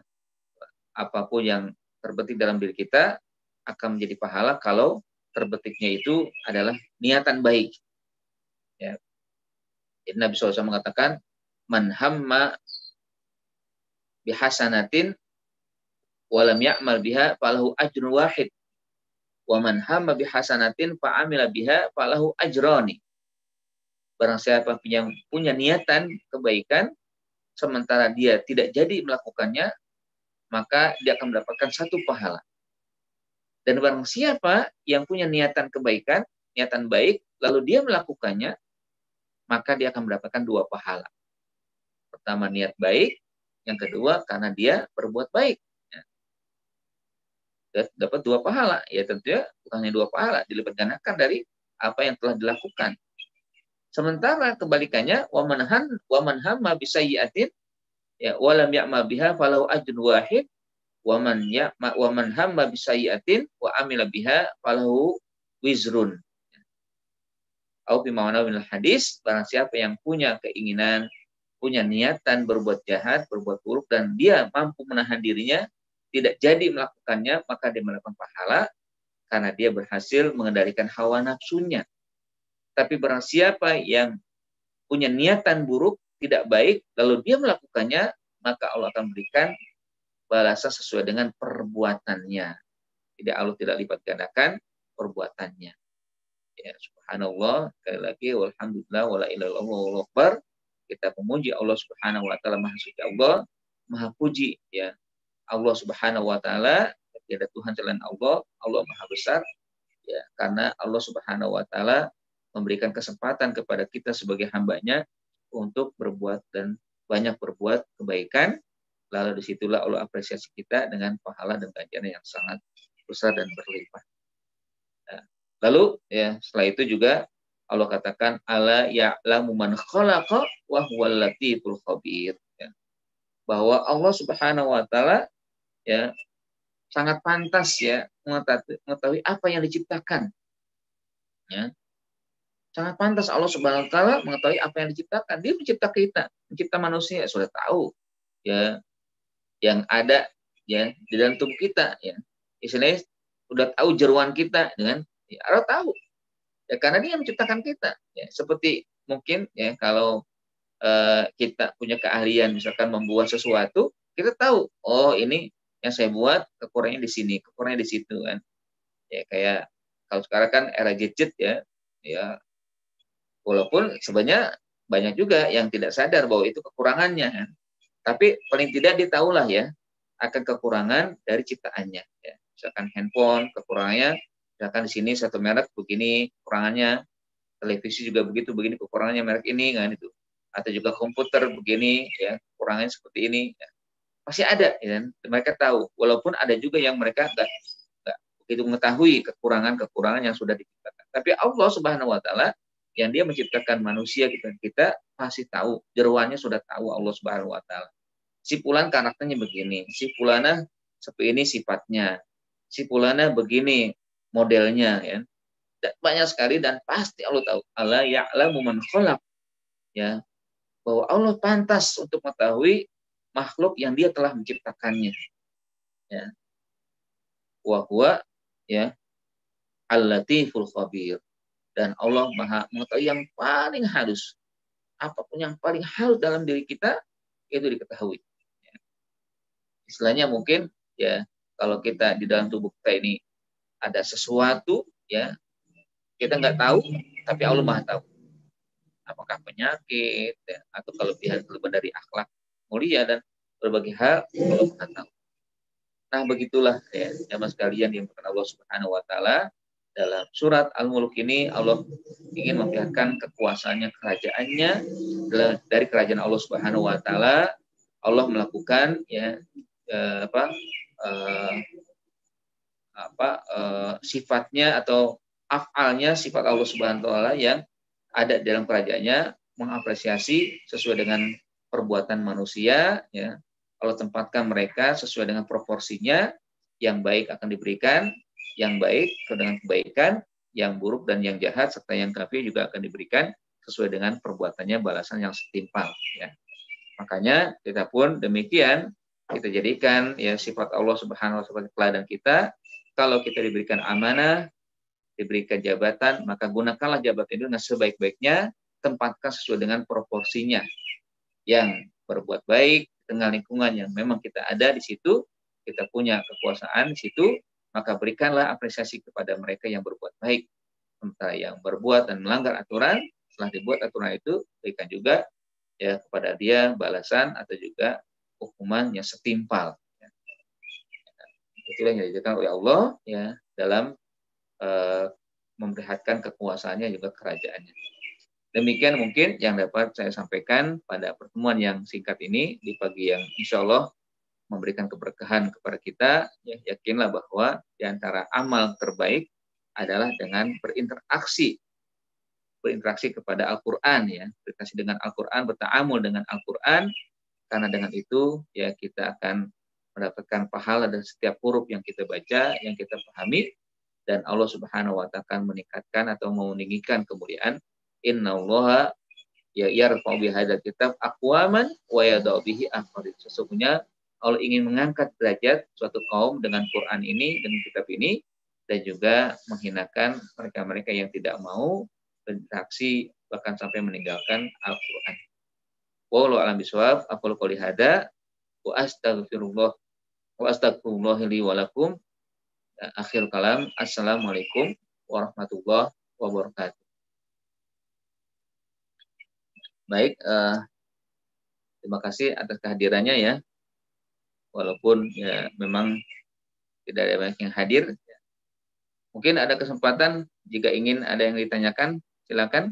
apapun yang terbetik dalam diri kita akan menjadi pahala kalau terbetiknya itu adalah niatan baik. Ya. Jadi Nabi SAW mengatakan, man hamma bihasanatin walam ya'mal biha falahu ajrun wahid. Wa man hamma bihasanatin fa'amila biha falahu ajrani. Barang siapa yang punya niatan kebaikan sementara dia tidak jadi melakukannya, maka dia akan mendapatkan satu pahala. Dan barang siapa yang punya niatan kebaikan, niatan baik, lalu dia melakukannya, maka dia akan mendapatkan dua pahala. Pertama niat baik, yang kedua karena dia berbuat baik. Dapat dua pahala. Ya tentunya bukan hanya dua pahala, dilipat gandakan dari apa yang telah dilakukan. Sementara kebalikannya, waman hamma bisayyi'atin ya walam ya'mal biha falahu ajrun wahid, waman hamma bisayyi'atin wa amila biha falahu wizrun. Au fi ma'na min hadis, barang siapa yang punya keinginan, punya niatan berbuat jahat, berbuat buruk, dan dia mampu menahan dirinya, tidak jadi melakukannya, maka dia mendapatkan pahala karena dia berhasil mengendalikan hawa nafsunya. Tapi barang siapa yang punya niatan buruk, tidak baik, lalu dia melakukannya, maka Allah akan berikan balasan sesuai dengan perbuatannya. Tidak, Allah tidak lipat gandakan perbuatannya. Ya, subhanallah, sekali lagi, walhamdulillah, wala ilaha illallah, wallahu akbar. Kita memuji Allah Subhanahu wa taala, Maha Suci Allah, Maha Puji ya. Allah Subhanahu wa taala, tidak ada Tuhan selain Allah, Allah Maha Besar ya, karena Allah Subhanahu wa taala memberikan kesempatan kepada kita sebagai hambanya untuk berbuat dan banyak berbuat kebaikan lalu disitulah Allah apresiasi kita dengan pahala dan ganjaran yang sangat besar dan berlimpah. Nah, lalu ya setelah itu juga Allah katakan ala ya'lamu man khalaqa wa huwal latiful khabir, ya. Bahwa Allah Subhanahu wa taala ya sangat pantas ya mengetahui apa yang diciptakan, ya. Sangat pantas Allah Subhanahu wa taala mengetahui apa yang diciptakan. Dia mencipta kita, mencipta manusia, sudah tahu ya yang ada ya di dalam tubuh kita, ya. Istilahnya sudah tahu jeruan kita dengan ya, Allah tahu. Ya karena Dia menciptakan kita, ya. Seperti mungkin ya kalau kita punya keahlian misalkan membuat sesuatu, kita tahu, oh ini yang saya buat kekurangannya di sini, kekurangannya di situ kan. Ya kayak kalau sekarang kan era gadget ya, ya walaupun sebenarnya banyak juga yang tidak sadar bahwa itu kekurangannya kan. Tapi paling tidak dia tahulah ya akan kekurangan dari ciptaannya. Ya. Misalkan handphone kekurangannya, misalkan di sini satu merek begini kekurangannya, televisi juga begitu begini kekurangannya merek ini kan itu. Atau juga komputer begini ya kekurangannya seperti ini. Ya. Pasti ada, ya kan? Mereka tahu. Walaupun ada juga yang mereka nggak begitu mengetahui kekurangan-kekurangan yang sudah diciptakan. Tapi Allah Subhanahu Wa Taala yang Dia menciptakan manusia kita pasti tahu, jeroannya sudah tahu Allah Subhanahu Wa Taala. Si fulan karakternya begini, si fulana seperti ini sifatnya, si fulana begini modelnya, ya. Dan banyak sekali dan pasti Allah tahu. Ala ya'lamu man khalaq, ya, bahwa Allah pantas untuk mengetahui makhluk yang Dia telah menciptakannya, ya. Wa huwa ya al-latiful khabir, dan Allah Maha mengetahui yang paling halus. Apapun yang paling halus dalam diri kita itu diketahui. Istilahnya mungkin ya kalau kita di dalam tubuh kita ini ada sesuatu ya kita nggak tahu, tapi Allah Maha tahu. Apakah penyakit ya, atau kelebihan dari akhlak mulia dan berbagai hal Allah Maha tahu. Nah begitulah ya jamaah sekalian yang dimuliakan Allah Subhanahu Wa Taala. Dalam surat Al-Mulk ini Allah ingin memperlihatkan kekuasaannya, kerajaannya dari kerajaan Allah Subhanahu Wa Taala. Allah melakukan ya sifatnya atau afalnya sifat Allah Subhanahu wa taala yang ada dalam kerajaannya, mengapresiasi sesuai dengan perbuatan manusia, ya. Allah tempatkan mereka sesuai dengan proporsinya, yang baik akan diberikan yang baik dengan kebaikan, yang buruk dan yang jahat serta yang kafir juga akan diberikan sesuai dengan perbuatannya balasan yang setimpal, ya. Makanya kita pun demikian, kita jadikan ya sifat Allah Subhanahu wa taala sebagai teladan kita. Kalau kita diberikan amanah, diberikan jabatan, maka gunakanlah jabatan itu dengan sebaik-baiknya, tempatkan sesuai dengan proporsinya. Yang berbuat baik di tengah lingkungan yang memang kita ada di situ, kita punya kekuasaan di situ, maka berikanlah apresiasi kepada mereka yang berbuat baik. Entah yang berbuat dan melanggar aturan, setelah dibuat aturan itu, berikan juga ya kepada dia balasan atau juga hukuman yang setimpal. Itulah yang diajarkan oleh Allah ya dalam memperlihatkan kekuasaannya juga kerajaannya. Demikian mungkin yang dapat saya sampaikan pada pertemuan yang singkat ini di pagi yang insya Allah memberikan keberkahan kepada kita. Ya, yakinlah bahwa di antara amal terbaik adalah dengan berinteraksi kepada Al-Quran, ya, berinteraksi dengan Al-Quran, berta'amul dengan Al-Quran, karena dengan itu ya kita akan mendapatkan pahala dari setiap huruf yang kita baca, yang kita pahami, dan Allah Subhanahu wa taala akan meningkatkan atau meninggikan kemuliaan. Innallaha ya yarfa'u bihadzal kitab aqwaman wa yada'u bihi akharin. Sesungguhnya Allah ingin mengangkat derajat suatu kaum dengan Quran ini, dengan kitab ini, dan juga menghinakan mereka-mereka yang tidak mau berinteraksi bahkan sampai meninggalkan Al-Quran. Wallahu a'lam bishawab. Aqulu qouli hadza wa astaghfirullah li wa lakum. Akhir kalam. Assalamualaikum warahmatullahi wabarakatuh. Baik, terima kasih atas kehadirannya ya. Walaupun ya memang tidak ada banyak yang hadir. Mungkin ada kesempatan jika ingin ada yang ditanyakan, silakan.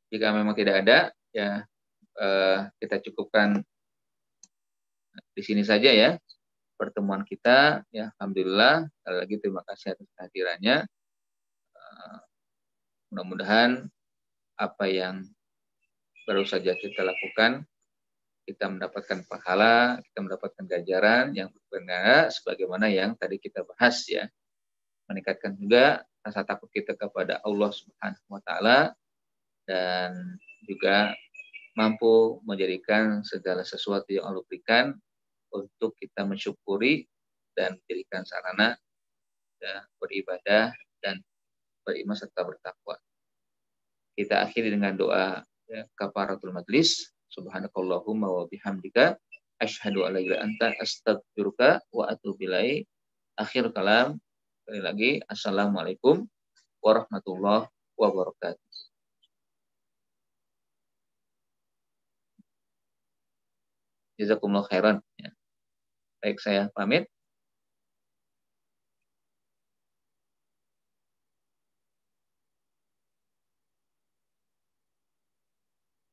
Jika memang tidak ada, ya kita cukupkan di sini saja ya pertemuan kita. Ya, alhamdulillah. Sekali lagi terima kasih atas kehadirannya. Mudah-mudahan apa yang baru saja kita lakukan, kita mendapatkan pahala, kita mendapatkan ganjaran yang benar sebagaimana yang tadi kita bahas ya. Meningkatkan juga rasa takut kita kepada Allah Subhanahu wa taala dan juga mampu menjadikan segala sesuatu yang Allah berikan untuk kita mensyukuri dan menjadikan sarana ya, beribadah dan beriman serta bertakwa. Kita akhiri dengan doa ya, kafaratul majlis. Subhanakallahumma wa bihamdika asyhadu an la ilaha illa anta astaghfiruka wa atubu ilaik. Akhir kalam, sekali lagi assalamualaikum warahmatullahi wabarakatuh. Jazakumullah khairan. Ya. Baik, saya pamit.